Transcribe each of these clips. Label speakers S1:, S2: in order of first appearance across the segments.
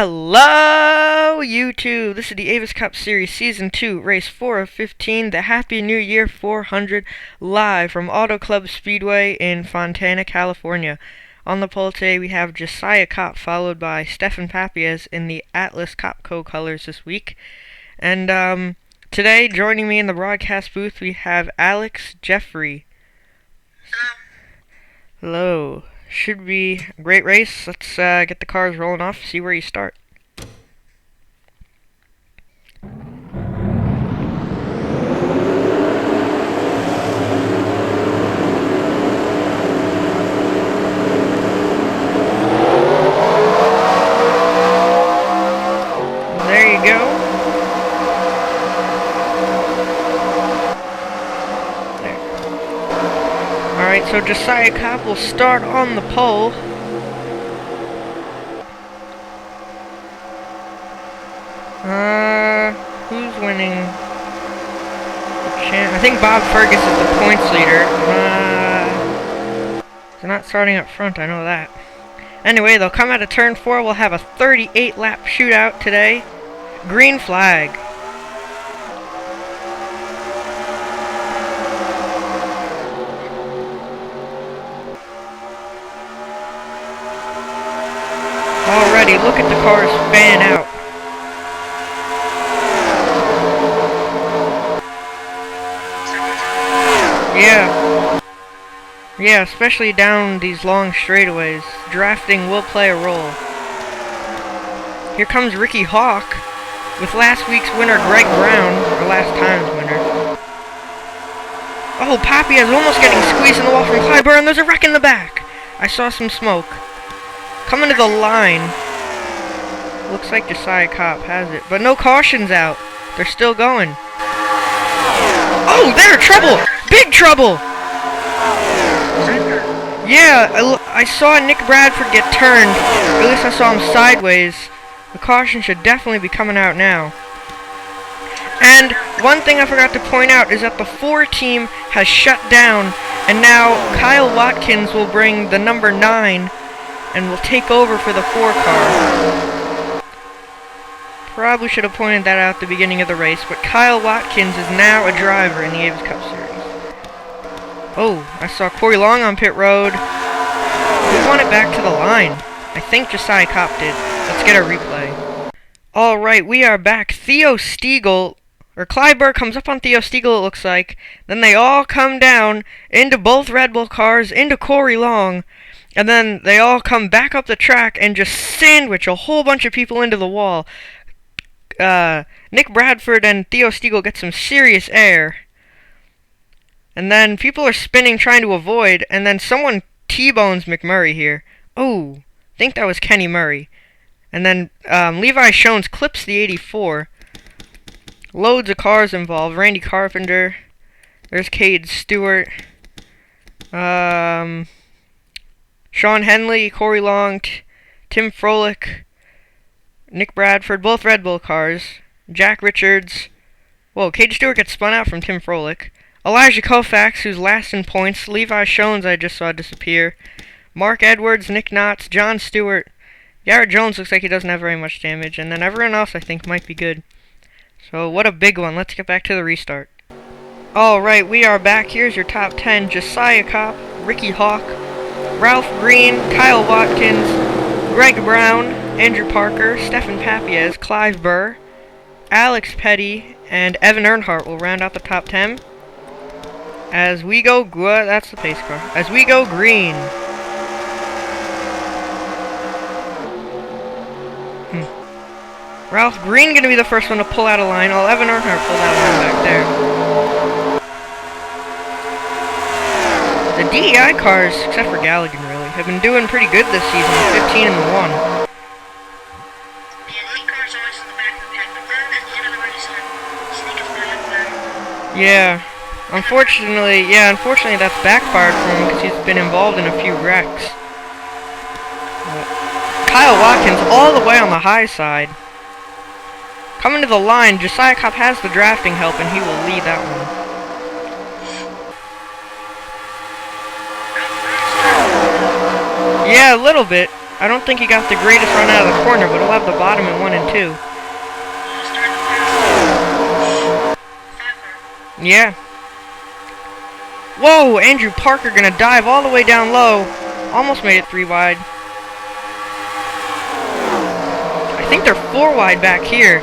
S1: Hello, YouTube! This is the Avis Cup Series Season 2, Race 4 of 15, the Happy New Year 400, live from Auto Club Speedway in Fontana, California. On the pole today we have Josiah Kopp, followed by Stefan Papias in the Atlas Copco colors this week. And today, joining me in the broadcast booth, we have Alex Jeffrey. Hello. Should be a great race. Let's get the cars rolling off, see where you start. There you go. Alright, so Josiah Kopp will start on the pole. Who's winning? I think Bob Fergus is the points leader. They're not starting up front, I know that. Anyway, they'll come out of turn 4. We'll have a 38-lap shootout today. Green flag. Already, look at the cars fan out. Yeah, especially down these long straightaways. Drafting will play a role. Here comes Ricky Hawk with last week's winner Greg Brown, or last time's winner. Oh, Papias is almost getting squeezed in the wall from Clyburn. There's a wreck in the back. I saw some smoke. Coming to the line. Looks like Josiah Kopp has it, but no cautions out. They're still going. Oh, they're in trouble! Big trouble! Yeah, I saw Nick Bradford get turned. At least I saw him sideways. The caution should definitely be coming out now. And one thing I forgot to point out is that the 4 team has shut down, and now Kyle Watkins will bring the number 9 and will take over for the 4 car. Probably should have pointed that out at the beginning of the race, but Kyle Watkins is now a driver in the Avis Cup Series. Oh, I saw Corey Long on pit road. Who won it back to the line? I think Josiah Kopp did. Let's get a replay. Alright, we are back. Theo Stiegel, or Clyburn comes up on Theo Stiegel, it looks like. Then they all come down into both Red Bull cars, into Corey Long. And then they all come back up the track and just sandwich a whole bunch of people into the wall. Nick Bradford and Theo Stiegel get some serious air. And then people are spinning trying to avoid, and then someone T-bones McMurray here. Oh, I think that was Kenny Murray. And then Levi Shones clips the 84. Loads of cars involved. Randy Carpenter. There's Cade Stewart. Sean Henley, Corey Long, Tim Froelich, Nick Bradford, both Red Bull cars. Jack Richards. Whoa, Cade Stewart gets spun out from Tim Froelich. Elijah Koufax, who's last in points. Levi Shones, I just saw disappear. Mark Edwards, Nick Knotts, John Stewart. Garrett Jones looks like he doesn't have very much damage. And then everyone else, I think, might be good. So, what a big one. Let's get back to the restart. Alright, we are back. Here's your top 10. Josiah Kopp, Ricky Hawk, Ralph Green, Kyle Watkins, Greg Brown, Andrew Parker, Stefan Papias, Clive Burr, Alex Petty, and Evan Earnhardt will round out the top 10. As we go, that's the pace car. As we go green. Ralph Green gonna be the first one to pull out a line. Oh, Evan Earnhardt pulled out a line back there. The DEI cars, except for Galligan really, have been doing pretty good this season, 15 and 1. Yeah. Unfortunately that's backfired for him because he's been involved in a few wrecks. Kyle Watkins all the way on the high side. Coming to the line, Josiah Kopp has the drafting help and he will lead that one. Yeah, a little bit. I don't think he got the greatest run out of the corner, but he'll have the bottom in 1 and 2. Yeah. Whoa, Andrew Parker gonna dive all the way down low. Almost made it 3 wide. I think they're 4 wide back here.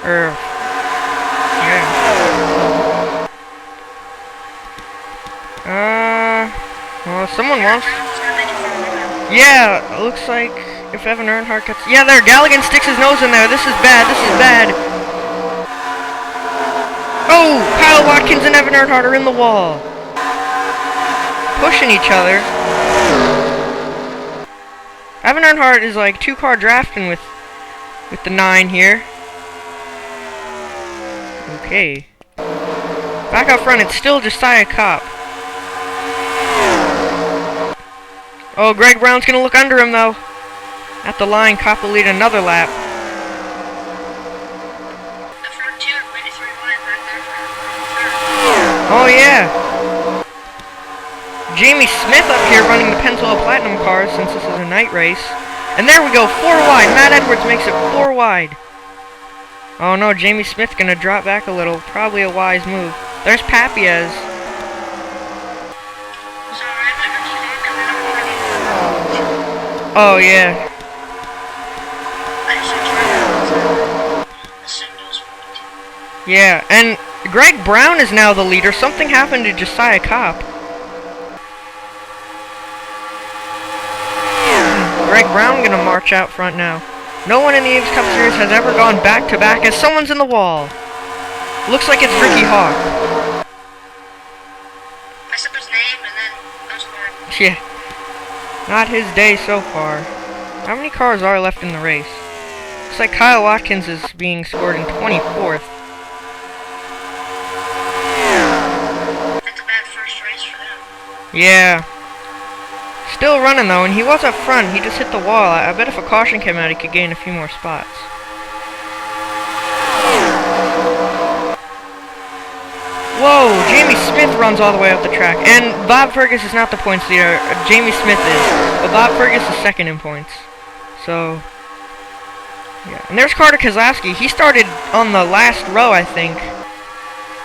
S1: Yeah. Well, someone wants... Yeah, it looks like if Evan Earnhardt gets... Yeah, there, Galligan sticks his nose in there. This is bad, this is bad. Oh, Kyle Watkins and Evan Earnhardt are in the wall. Pushing each other. Evan Earnhardt is like 2-car drafting with the 9 here. Okay. Back out front, it's still Josiah Kopp. Oh, Greg Brown's gonna look under him though. At the line, Kopp will lead another lap. Oh yeah. Jamie Smith up here running the Pennzoil Platinum cars since this is a night race. And there we go, 4 wide. Matt Edwards makes it 4 wide. Oh no, Jamie Smith gonna drop back a little. Probably a wise move. There's Papiez. Oh yeah. Yeah, and Greg Brown is now the leader. Something happened to Josiah Kopp. Greg Brown gonna march out front now. No one in the Avis Cup Series has ever gone back-to-back as someone's in the wall. Looks like it's Ricky Hawk.
S2: I said his name and then that's fine.
S1: Yeah. Not his day so far. How many cars are left in the race? Looks like Kyle Watkins is being scored in 24th.
S2: That's a bad first race for them.
S1: Yeah. Still running though, and he was up front. He just hit the wall. I bet if a caution came out, he could gain a few more spots. Whoa, Jamie Smith runs all the way up the track. And Bob Fergus is not the points leader. Jamie Smith is. But Bob Fergus is second in points. So, yeah. And there's Carter Keselowski. He started on the last row, I think.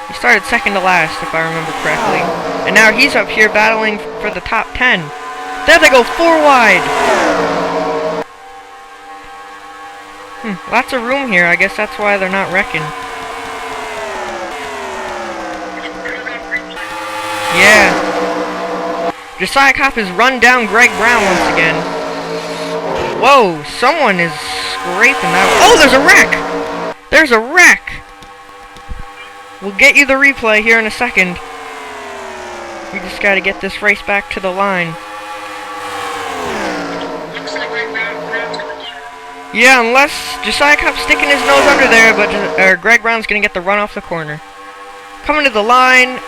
S1: He started second to last, if I remember correctly. And now he's up here battling for the top 10. There they go, 4 wide. Lots of room here. I guess that's why they're not wrecking. Yeah. Josiah Kopp has run down Greg Brown once again. Whoa, someone is scraping that. Oh, there's a wreck! There's a wreck! We'll get you the replay here in a second. We just gotta get this race back to the line. Yeah, unless Josiah Kopp's sticking his nose under there, but Greg Brown's gonna get the run off the corner. Coming to the line,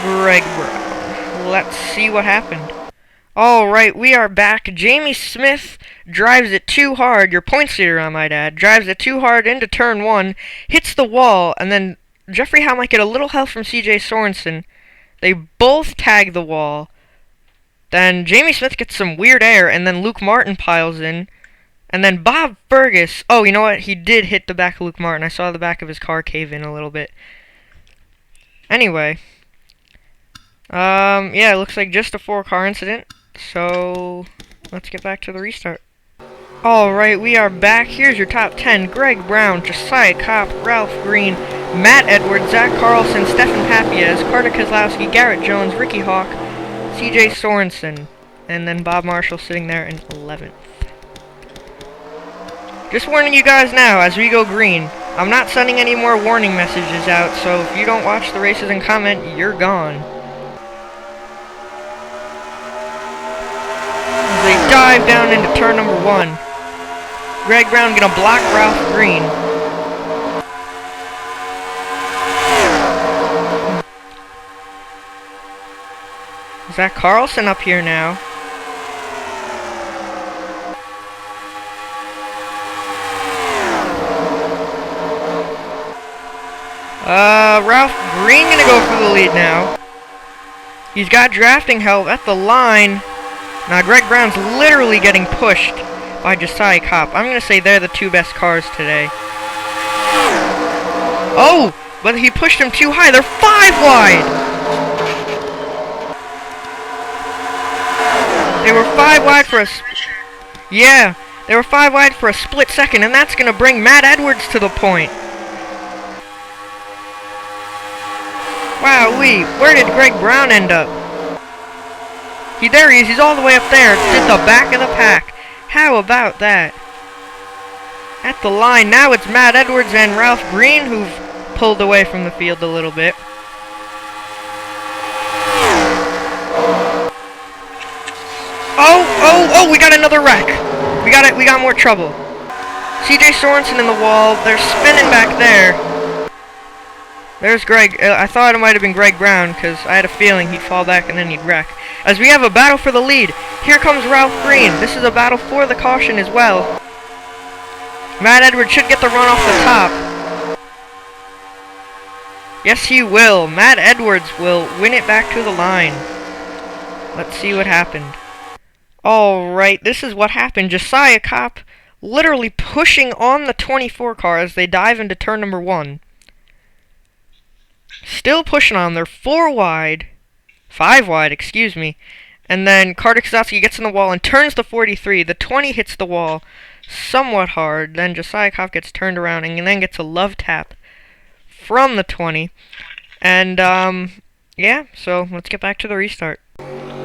S1: Greg Brown. Let's see what happened. Alright, we are back. Jamie Smith drives it too hard, your points leader I might add, drives it too hard into turn 1, hits the wall, and then Jeffrey Howe might get a little help from CJ Sorensen. They both tag the wall. Then Jamie Smith gets some weird air, and then Luke Martin piles in. And then Bob Fergus, oh, you know what? He did hit the back of Luke Martin. I saw the back of his car cave in a little bit. Anyway. Yeah, it looks like just a 4-car incident. So, let's get back to the restart. Alright, we are back. Here's your top 10. Greg Brown, Josiah Kopp, Ralph Green, Matt Edwards, Zach Carlson, Stefan Papiez, Carter Keselowski, Garrett Jones, Ricky Hawk, CJ Sorensen, and then Bob Marshall sitting there in 11th. Just warning you guys now, as we go green, I'm not sending any more warning messages out, so if you don't watch the races and comment, you're gone. As they dive down into turn number 1. Greg Brown gonna block Ralph Green. Zach Carlson up here now. Ralph Green gonna go for the lead now. He's got drafting help at the line. Now Greg Brown's literally getting pushed by Josiah Kopp. I'm gonna say they're the two best cars today. Oh, but he pushed him too high. They're 5 wide. They were 5 wide for us. Yeah, they were 5 wide for a split second, and that's gonna bring Matt Edwards to the point. Wowee, where did Greg Brown end up? There he is, he's all the way up there, at the back of the pack. How about that? At the line, now it's Matt Edwards and Ralph Green who've pulled away from the field a little bit. Oh, we got another wreck. We got more trouble. CJ Sorensen in the wall, they're spinning back there. There's Greg. I thought it might have been Greg Brown because I had a feeling he'd fall back and then he'd wreck. As we have a battle for the lead. Here comes Ralph Green. This is a battle for the caution as well. Matt Edwards should get the run off the top. Yes, he will. Matt Edwards will win it back to the line. Let's see what happened. Alright, this is what happened. Josiah Kopp literally pushing on the 24 car as they dive into turn number 1. Still pushing on. They're 5 wide, excuse me. And then Carter Kozlowski gets in the wall and turns the 43. The 20 hits the wall somewhat hard. Then Josiah Kopp gets turned around and then gets a love tap from the 20. And, yeah, so let's get back to the restart.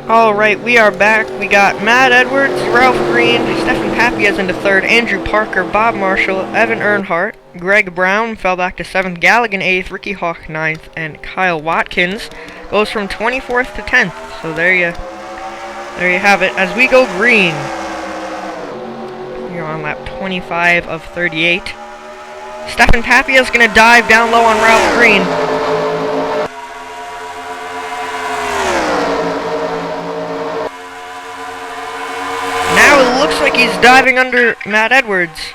S1: Alright, we are back. We got Matt Edwards, Ralph Green, Stefan Papias into 3rd, Andrew Parker, Bob Marshall, Evan Earnhardt, Greg Brown fell back to 7th, Galligan 8th, Ricky Hawk 9th, and Kyle Watkins goes from 24th to 10th. So there you have it. As we go green, you're on lap 25 of 38. Stefan Papias gonna dive down low on Ralph Green. Now it looks like he's diving under Matt Edwards.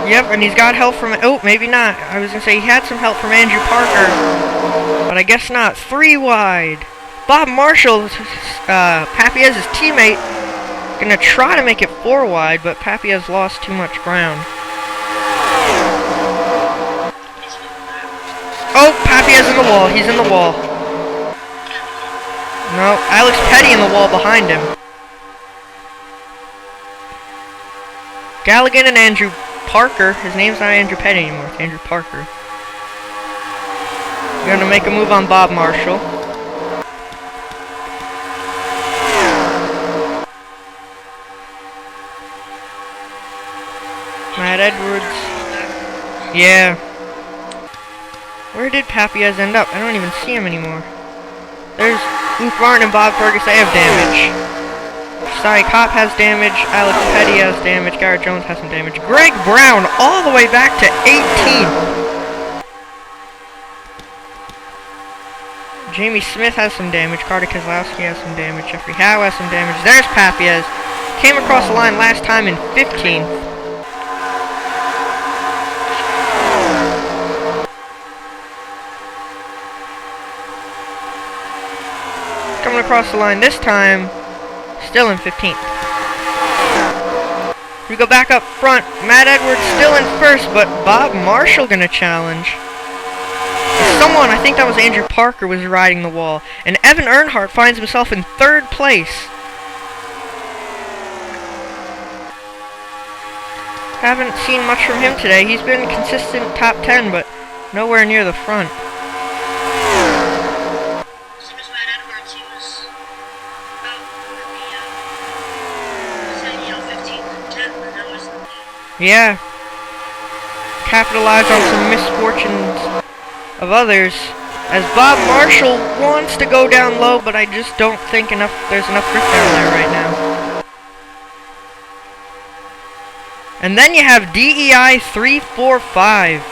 S1: Yep, and he's got help from... Oh, maybe not. I was going to say he had some help from Andrew Parker, but I guess not. 3 wide. Bob Marshall, Papias' teammate, going to try to make it 4 wide, but Papias lost too much ground. Oh, Papias in the wall. He's in the wall. No, Alex Petty in the wall behind him. Galligan and Andrew Parker. His name's not Andrew Petty anymore. It's Andrew Parker. We're gonna make a move on Bob Marshall. Matt Edwards. Yeah. Where did Papias end up? I don't even see him anymore. There's Luke Martin and Bob Fergus. They have damage. Josiah Kopp has damage. Alex Petty has damage. Garrett Jones has some damage. Greg Brown all the way back to 18. Jamie Smith has some damage. Carter Kozlowski has some damage. Jeffrey Howe has some damage. There's Papias. Came across the line last time in 15th. Coming across the line this time, still in 15th. We go back up front. Matt Edwards still in 1st, but Bob Marshall gonna challenge. Someone, I think that was Andrew Parker, was riding the wall. And Evan Earnhardt finds himself in 3rd place. Haven't seen much from him today. He's been consistent top 10, but nowhere near the front. Yeah. Capitalize on some misfortunes of others. As Bob Marshall wants to go down low, but I just don't think there's enough grip down there right now. And then you have DEI 345.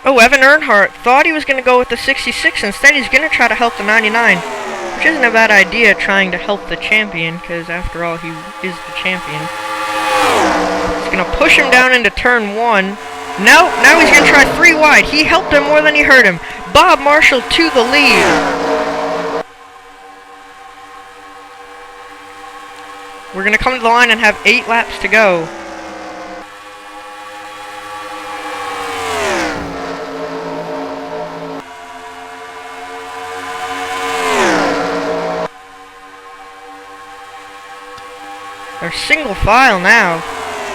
S1: Oh, Evan Earnhardt thought he was going to go with the 66. Instead, he's going to try to help the 99. Which isn't a bad idea, trying to help the champion, because after all, he is the champion. He's going to push him down into turn 1. Now he's going to try 3 wide. He helped him more than he hurt him. Bob Marshall to the lead. We're going to come to the line and have 8 laps to go. They're single file now.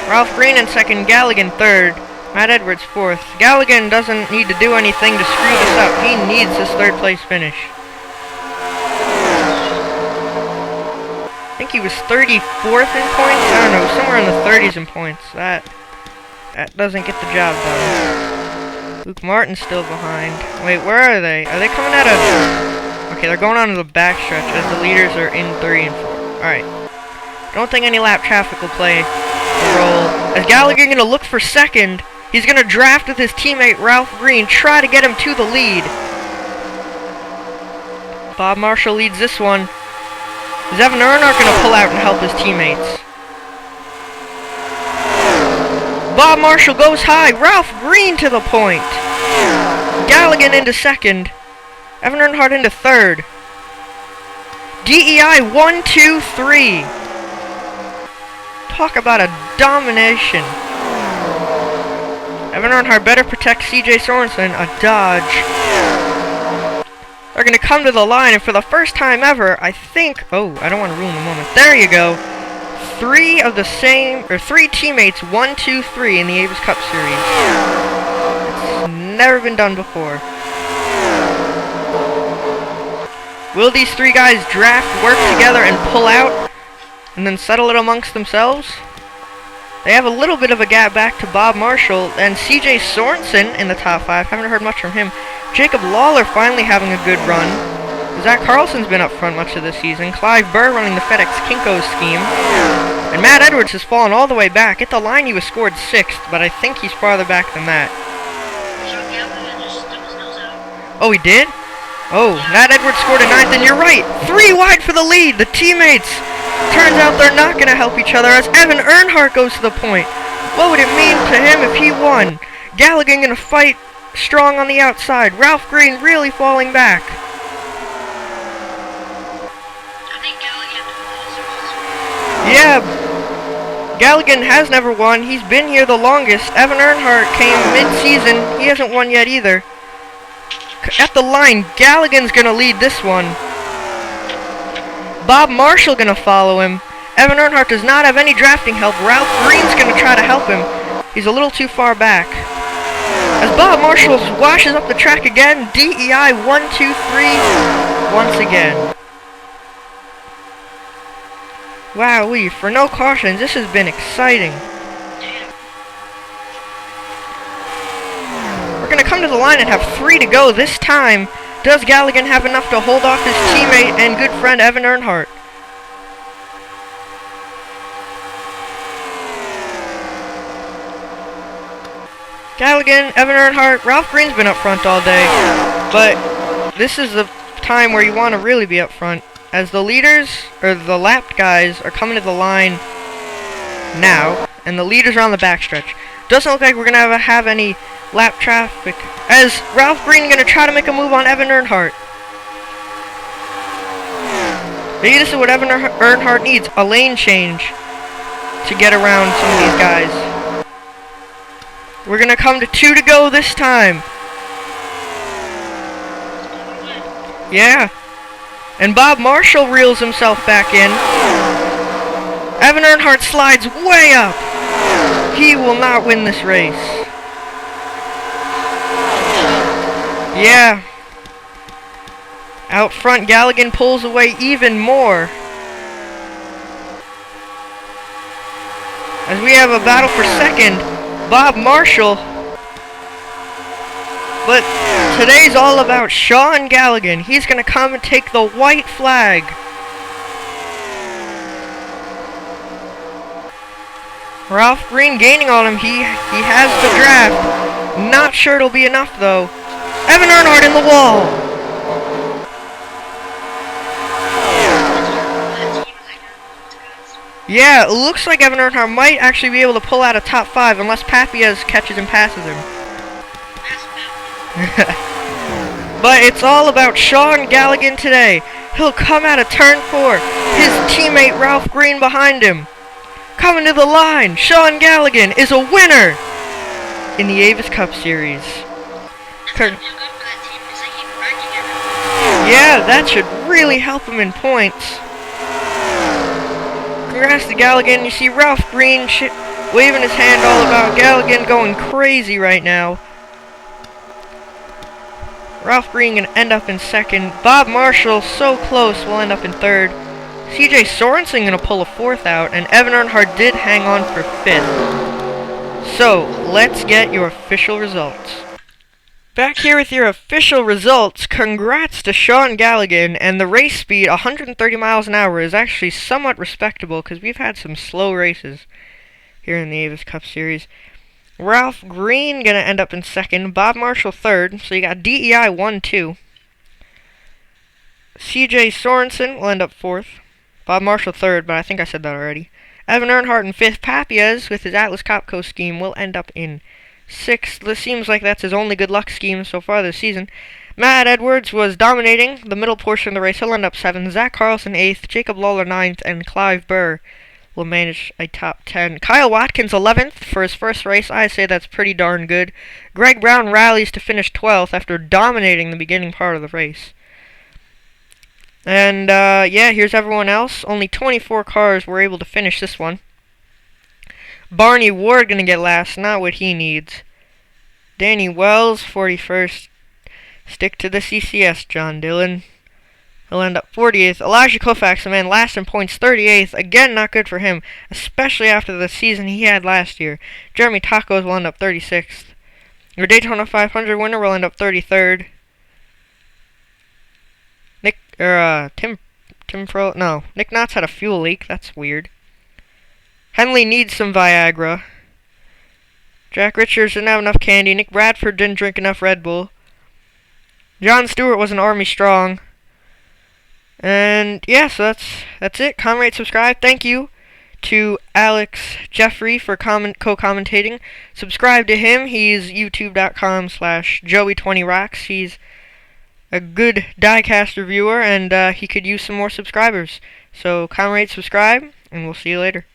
S1: Ralph Green in second, Galligan third, Matt Edwards fourth. Galligan doesn't need to do anything to screw this up. He needs his third place finish. I think he was 34th in points. I don't know, somewhere in the 30s in points. That doesn't get the job done. Luke Martin's still behind. Wait, where are they? Are they coming out of... Okay, they're going on to the backstretch as the leaders are in 3 and 4. Alright. Don't think any lap traffic will play a role. As Gallagher going to look for second, he's going to draft with his teammate Ralph Green, try to get him to the lead. Bob Marshall leads this one. Is Evan Earnhardt going to pull out and help his teammates? Bob Marshall goes high. Ralph Green to the point. Galligan into second. Evan Earnhardt into third. DEI 1, 2, 3. Talk about a domination. Evan Earnhardt better protect CJ Sorensen. A dodge. They're going to come to the line, and for the first time ever, I think... Oh, I don't want to ruin the moment. There you go. 3 teammates, 1, 2, 3 in the Avis Cup Series. It's never been done before. Will these 3 guys draft, work together, and pull out, and then settle it amongst themselves? They have a little bit of a gap back to Bob Marshall, and CJ Sorensen in the top 5. Haven't heard much from him. Jacob Lawler finally having a good run. Zach Carlson's been up front much of this season. Clive Burr running the FedEx Kinko's scheme. And Matt Edwards has fallen all the way back. At the line he was scored 6th, but I think he's farther back than that. Oh, he did? Oh, Matt Edwards scored a 9th, and you're right! 3 wide for the lead! The teammates! Turns out they're not going to help each other as Evan Earnhardt goes to the point. What would it mean to him if he won? Gallagher going to fight strong on the outside. Ralph Green really falling back. Yeah, Galligan has never won. He's been here the longest. Evan Earnhardt came mid-season. He hasn't won yet either. At the line, Galligan's going to lead this one. Bob Marshall going to follow him. Evan Earnhardt does not have any drafting help. Ralph Green's going to try to help him. He's a little too far back. As Bob Marshall washes up the track again, DEI 1, 2, 3 once again. Wowee, for no cautions, this has been exciting. We're going to come to the line and have 3 to go this time. Does Galligan have enough to hold off his teammate and good friend Evan Earnhardt? Galligan, Evan Earnhardt, Ralph Green's been up front all day, but this is the time where you want to really be up front, as the leaders, or the lapped guys, are coming to the line now, and the leaders are on the backstretch. Doesn't look like we're going to have any lap traffic, as Ralph Green going to try to make a move on Evan Earnhardt. Maybe this is what Evan Earnhardt needs, a lane change to get around some of these guys. We're going to come to 2 to go this time. Yeah. And Bob Marshall reels himself back in. Evan Earnhardt slides way up. He will not win this race. Yeah. Out front, Galligan pulls away even more. As we have a battle for second, Bob Marshall. But today's all about Sean Galligan. He's going to come and take the white flag. Ralph Green gaining on him. He has the draft. Not sure it'll be enough, though. Evan Earnhardt in the wall! Yeah, it looks like Evan Earnhardt might actually be able to pull out a top 5 unless Papias catches and passes him. But it's all about Sean Galligan today. He'll come out of turn 4. His teammate Ralph Green behind him. Coming to the line, Sean Galligan is a winner in the Avis Cup Series. Yeah, that should really help him in points. Congrats to Galligan. You see Ralph Green waving his hand all about. Galligan going crazy right now. Ralph Green gonna end up in 2nd. Bob Marshall, so close, will end up in 3rd. CJ Sorensen gonna pull a 4th out, and Evan Earnhardt did hang on for 5th. So, let's get your official results. Back here with your official results. Congrats to Sean Galligan, and the race speed, 130 miles an hour, is actually somewhat respectable, because we've had some slow races here in the Avis Cup Series. Ralph Green gonna end up in 2nd, Bob Marshall 3rd, so you got DEI 1-2. CJ Sorensen will end up 4th, Bob Marshall 3rd, but I think I said that already. Evan Earnhardt in 5th, Papias with his Atlas Copco scheme will end up in 6th. This seems like that's his only good luck scheme so far this season. Matt Edwards was dominating the middle portion of the race, he'll end up 7th, Zach Carlson 8th, Jacob Lawler 9th, and Clive Burr will manage a top 10. Kyle Watkins 11th for his first race. I say that's pretty darn good. Greg Brown rallies to finish 12th after dominating the beginning part of the race. And yeah, here's everyone else. Only 24 cars were able to finish this one. Barney Ward gonna get last, not what he needs. Danny Wells 41st. Stick to the CCS, John Dillon. He'll end up 48th. Elijah Koufax, the man last in points, 38th. Again, not good for him, especially after the season he had last year. Jeremy Tacos will end up 36th. Your Daytona 500 winner will end up 33rd. Nick Knotts had a fuel leak. That's weird. Henley needs some Viagra. Jack Richards didn't have enough candy. Nick Bradford didn't drink enough Red Bull. John Stewart wasn't Army strong. And yeah, so that's it. Comment, rate, subscribe. Thank you to Alex Jeffrey for co-commentating. Subscribe to him. He's youtube.com/Joey20Rocks. He's a good diecast reviewer, and he could use some more subscribers. So comment, rate, subscribe, and we'll see you later.